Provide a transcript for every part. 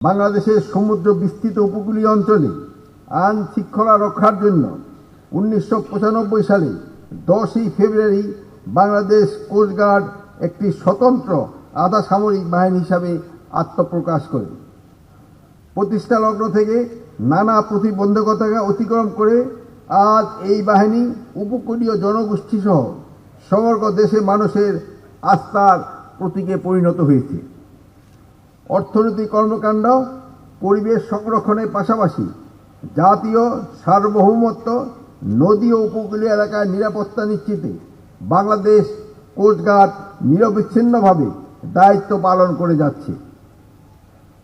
বাংলাদেশের সমুদ্র বিস্তৃত উপকূলীয় অঞ্চলে আইন শৃঙ্খলা রক্ষার জন্য 1995 সালে 10ই ফেব্রুয়ারি বাংলাদেশ কোস্টগার্ড একটি স্বতন্ত্র আধা সামরিক বাহিনী হিসাবে আত্মপ্রকাশ করে। প্রতিষ্ঠা লগ্ন থেকে নানা প্রতিবন্ধকতাকে অতিক্রম করে আজ এই বাহিনী উপকূলীয় জনগোষ্ঠী সহ সমগ্র দেশে মানুষের আস্থার প্রতীকে পরিণত হয়েছে। অর্থনৈতিক কর্মকাণ্ড, পরিবেশ সংরক্ষণের পাশাপাশি জাতীয় সার্বভৌমত্ব, নদী ও উপকূলীয় এলাকায় নিরাপত্তা নিশ্চিতে বাংলাদেশ কোস্টগার্ড নিরবিচ্ছিন্নভাবে দায়িত্ব পালন করে যাচ্ছে।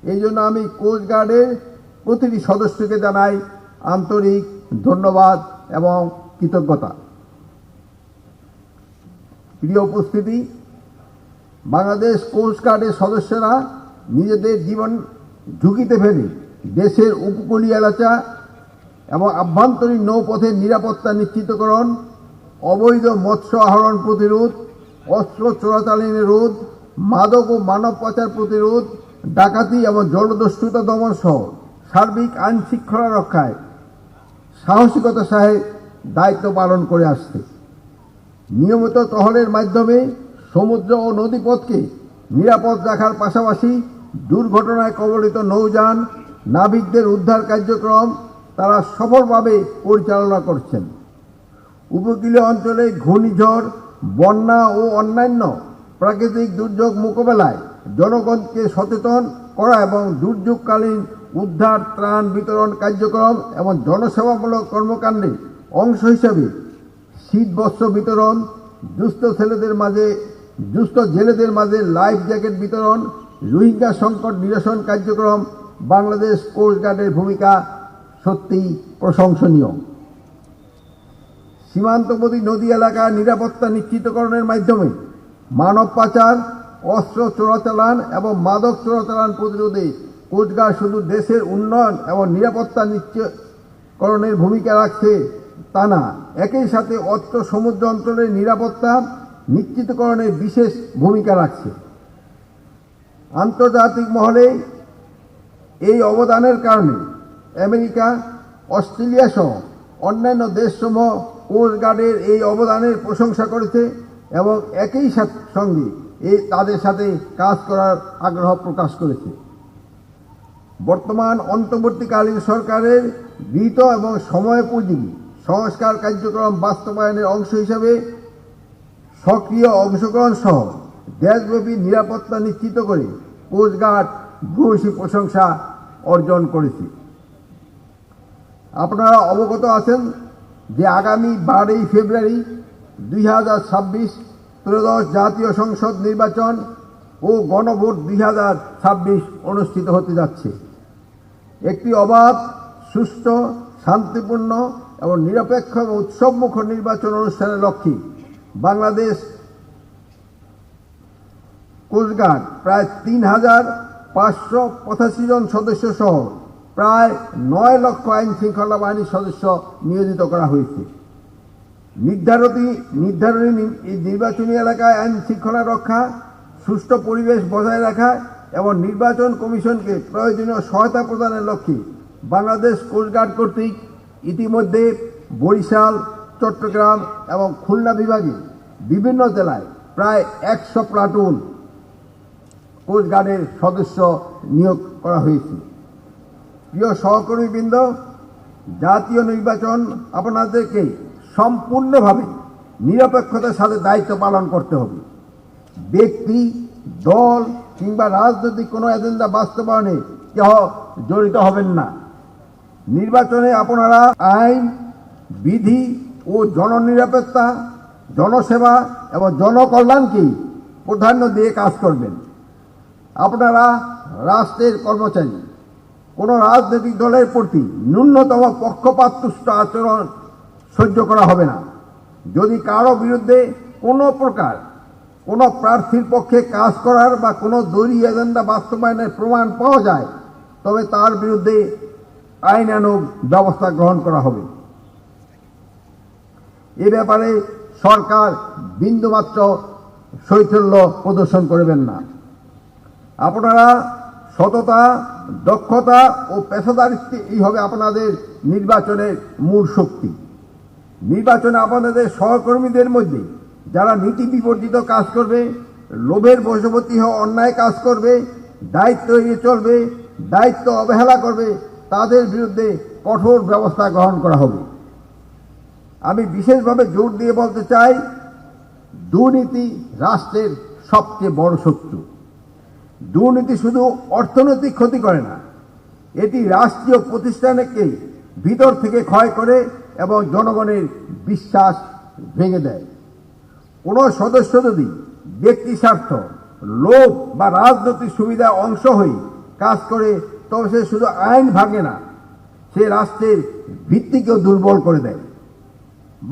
এই জন্য আমি কোস্টগার্ডের প্রতিটি সদস্যকে জানাই আন্তরিক ধন্যবাদ এবং কৃতজ্ঞতা। প্রিয় উপস্থিতি, বাংলাদেশ কোস্টগার্ডের সদস্যরা নিজেদের জীবন ঝুঁকিতে ফেলে দেশের উপকূলীয় এলাকা এবং আভ্যন্তরীণ নৌপথের নিরাপত্তা নিশ্চিতকরণ, অবৈধ মৎস্য আহরণ প্রতিরোধ, অস্ত্র চোরাচালানি রোধ, মাদক ও মানব পাচার প্রতিরোধ, ডাকাতি এবং জলদস্যুতা দমন সহ সার্বিক আইন শৃঙ্খলা রক্ষায় সাহসিকতার সাথে দায়িত্ব পালন করে আসছে। নিয়মিত টহলের মাধ্যমে সমুদ্র ও নদীপথকে নিরাপদ রাখার পাশাপাশি দুর্ঘটনায় কবলিত নৌযান নাবিকদের উদ্ধার কার্যক্রম তারা সফলভাবে পরিচালনা করছেন। উপকূলীয় অঞ্চলে ঘূর্ণিঝড়, বন্যা ও অন্যান্য প্রাকৃতিক দুর্যোগ মোকাবেলায় জনগণকে সচেতন করা এবং দুর্যোগকালীন উদ্ধার, ত্রাণ বিতরণ কার্যক্রম এবং জনসেবামূলক কর্মকাণ্ডে অংশ হিসাবে শীতবস্ত্র বিতরণ, দুস্থ জেলেদের মাঝে লাইফ জ্যাকেট বিতরণ, রোহিঙ্গা সংকট নিরসন কার্যক্রম বাংলাদেশ কোস্টগার্ডের ভূমিকা সত্যি প্রশংসনীয়। সীমান্তবর্তী নদী এলাকার নিরাপত্তা নিশ্চিতকরণের মাধ্যমে মানব পাচার, অস্ত্র চোরাচালান এবং মাদক চোরাচালান প্রতিরোধে কোস্টগার্ড শুধু দেশের উন্নয়ন এবং নিরাপত্তা নিশ্চিতকরণের ভূমিকা রাখছে তা না, একই সাথে অত্র সমুদ্র অঞ্চলের নিরাপত্তা নিশ্চিতকরণে বিশেষ ভূমিকা রাখছে। আন্তর্জাতিক মহলে এই অবদানের কারণে আমেরিকা, অস্ট্রেলিয়া সহ অন্যান্য দেশসমূহ কোস্টগার্ডের এই অবদানের প্রশংসা করেছে এবং একই সঙ্গে তাদের সাথে কাজ করার আগ্রহ প্রকাশ করেছে। বর্তমান অন্তর্বর্তীকালীন সরকারের গৃহীত এবং সময়োপযোগী সংস্কার কার্যক্রম বাস্তবায়নের অংশ হিসাবে সক্রিয় অংশগ্রহণ সহ দেশব্যাপী নিরাপত্তা নিশ্চিত করে কোস্টগার্ড ভূয়সী প্রশংসা অর্জন করেছে। আপনারা অবগত আছেন যে আগামী 12ই ফেব্রুয়ারি 2026 ত্রয়োদশ জাতীয় সংসদ নির্বাচন ও গণভোট 2026 অনুষ্ঠিত হতে যাচ্ছে। একটি অবাধ, সুষ্ঠু, শান্তিপূর্ণ এবং নিরপেক্ষ এবং উৎসবমুখর নির্বাচন অনুষ্ঠানের লক্ষ্যে বাংলাদেশ কোস্টগার্ড প্রায় 3,585 জন সদস্য সহ প্রায় 9 লক্ষ আইন শৃঙ্খলা বাহিনীর সদস্য নিয়োজিত করা হয়েছে। নির্ধারণী নির্বাচনী এলাকায় আইন শৃঙ্খলা রক্ষা, সুষ্ঠু পরিবেশ বজায় রাখা এবং নির্বাচন কমিশনকে প্রয়োজনীয় সহায়তা প্রদানের লক্ষ্যে বাংলাদেশ কোস্টগার্ড কর্তৃক ইতিমধ্যে বরিশাল, চট্টগ্রাম এবং খুলনা বিভাগে বিভিন্ন জেলায় প্রায় 100 প্লাটুন কোস্টগার্ডের সদস্য নিয়োগ করা হয়েছে। প্রিয় সহকর্মীবৃন্দ, জাতীয় নির্বাচন আপনাদেরকে সম্পূর্ণভাবে নিরপেক্ষতার সাথে দায়িত্ব পালন করতে হবে। ব্যক্তি, দল কিংবা রাজনৈতিক কোনো এজেন্ডা বাস্তবায়নে কেউ জড়িত হবেন না। নির্বাচনে আপনারা আইন, বিধি ও জননিরাপত্তা, জনসেবা এবং জনকল্যাণকে প্রাধান্য দিয়ে কাজ করবেন। আপনারা রাষ্ট্রের কর্মচারী, কোনো রাজনৈতিক দলের প্রতি ন্যূনতম পক্ষপাতদুষ্ট আচরণ সহ্য করা হবে না। যদি কারো বিরুদ্ধে কোনো প্রকার কোনো প্রার্থীর পক্ষে কাজ করার বা কোনো দলীয় এজেন্ডা বাস্তবায়নের প্রমাণ পাওয়া যায় তবে তার বিরুদ্ধে আইনানুগ ব্যবস্থা গ্রহণ করা হবে। এ ব্যাপারে সরকার বিন্দুমাত্র শৈথল্য প্রদর্শন করবেন না। আপনারা সততা, দক্ষতা ও পেশাদারিত্ব এই হবে আপনাদের নির্বাচনের মূল শক্তি। নির্বাচনে আপনাদের সহকর্মীদের মধ্যে যারা নীতি বিবর্জিত কাজ করবে, লোভের বশবর্তী হয়ে অন্যায় কাজ করবে, দায়িত্ব এড়িয়ে চলবে, দায়িত্ব অবহেলা করবে, তাদের বিরুদ্ধে কঠোর ব্যবস্থা গ্রহণ করা হবে। আমি বিশেষভাবে জোর দিয়ে বলতে চাই, দুর্নীতি রাষ্ট্রের সবচেয়ে বড় শত্রু। দুর্নীতি শুধু অর্থনৈতিক ক্ষতি করে না, এটি রাষ্ট্রীয় প্রতিষ্ঠানকে ভিতর থেকে ক্ষয় করে এবং জনগণের বিশ্বাস ভেঙে দেয়। কোনো সদস্য যদি ব্যক্তি স্বার্থ, লোভ বা রাজনৈতিক সুবিধা অংশ হয়ে কাজ করে, তবে সে শুধু আইন ভাঙে না, সে রাষ্ট্রের ভিত্তিকেও দুর্বল করে দেয়।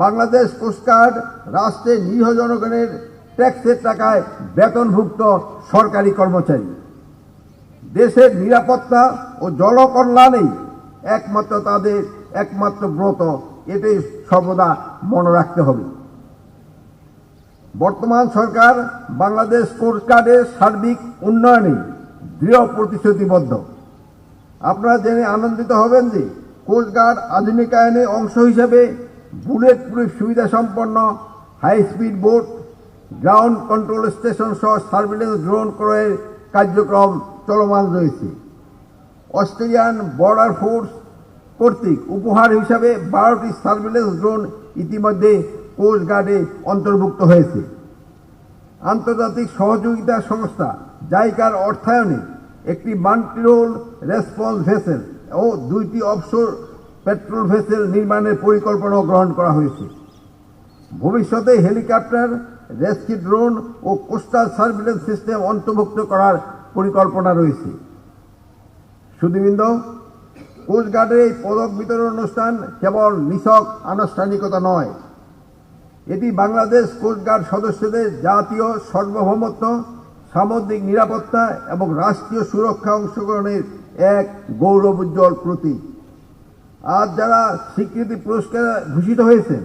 বাংলাদেশ কোস্টগার্ড রাষ্ট্রের নিরীহ জনগণের ট্যাক্সের টাকায় বেতনভুক্ত সরকারি কর্মচারী। দেশের নিরাপত্তা ও জনকল্যাণেই একমাত্র তাদের একমাত্র ব্রত, এটাই সর্বদা মনে রাখতে হবে। বর্তমান সরকার বাংলাদেশ কোস্টগার্ডের সার্বিক উন্নয়নে দৃঢ় প্রতিশ্রুতিবদ্ধ। আপনারা জেনে আনন্দিত হবেন যে কোস্টগার্ড আধুনিকায়নের অংশ হিসেবে বুলেট প্রুফ সুবিধা সম্পন্ন high speed boat, ground control station সহ সার্ভিলেন্স ড্রোন ক্রয়ের কার্যক্রম চলমান রয়েছে। অস্ট্রেলিয়ান বর্ডার ফোর্স কর্তৃক উপহার হিসাবে 12টি সার্ভিলেন্স ড্রোন ইতিমধ্যে কোস্টগার্ডে অন্তর্ভুক্ত হয়েছে। আন্তর্জাতিক সহযোগিতা সংস্থা জাইকার অর্থায়নে একটি মাল্টিরোল রেসপন্স ভেসেল ও 2টি অফশোর পেট্রোল ভেসেল নির্মাণের পরিকল্পনা গ্রহণ করা হয়েছে। ভবিষ্যতে হেলিকপ্টার, রেস্কিউ ড্রোন ও কোস্টাল সার্ভিলেন্স সিস্টেম অন্তর্ভুক্ত করার পরিকল্পনা রয়েছে। সুধীবৃন্দ, কোস্টগার্ডের এই পদক বিতরণ অনুষ্ঠান কেবল নিছক আনুষ্ঠানিকতা নয়, এটি বাংলাদেশ কোস্টগার্ড সদস্যদের জাতীয় সার্বভৌমত্ব, সামুদ্রিক নিরাপত্তা এবং রাষ্ট্রীয় সুরক্ষা অংশগ্রহণের এক গৌরবোজ্জ্বল প্রতীক। আজ যারা স্বীকৃতি পুরস্কার ভূষিত হয়েছেন,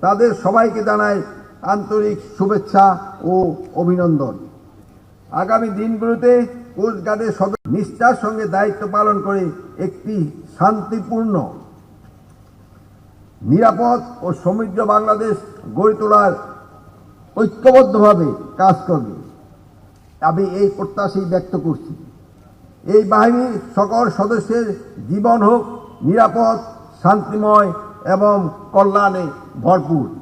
তাদের সবাইকে জানাই আন্তরিক শুভেচ্ছা ও অভিনন্দন। আগামী দিনগুলোতে কোস্টগার্ডের সদস্য নিষ্ঠার সঙ্গে দায়িত্ব পালন করে একটি শান্তিপূর্ণ, নিরাপদ ও সমৃদ্ধ বাংলাদেশ গড়ে তোলার ঐক্যবদ্ধভাবে কাজ করবে, আমি এই প্রত্যাশাই ব্যক্ত করছি। এই বাহিনীর সকল সদস্যের জীবন হোক নিরাপদ, শান্তিময় এবং কল্যাণে ভরপুর।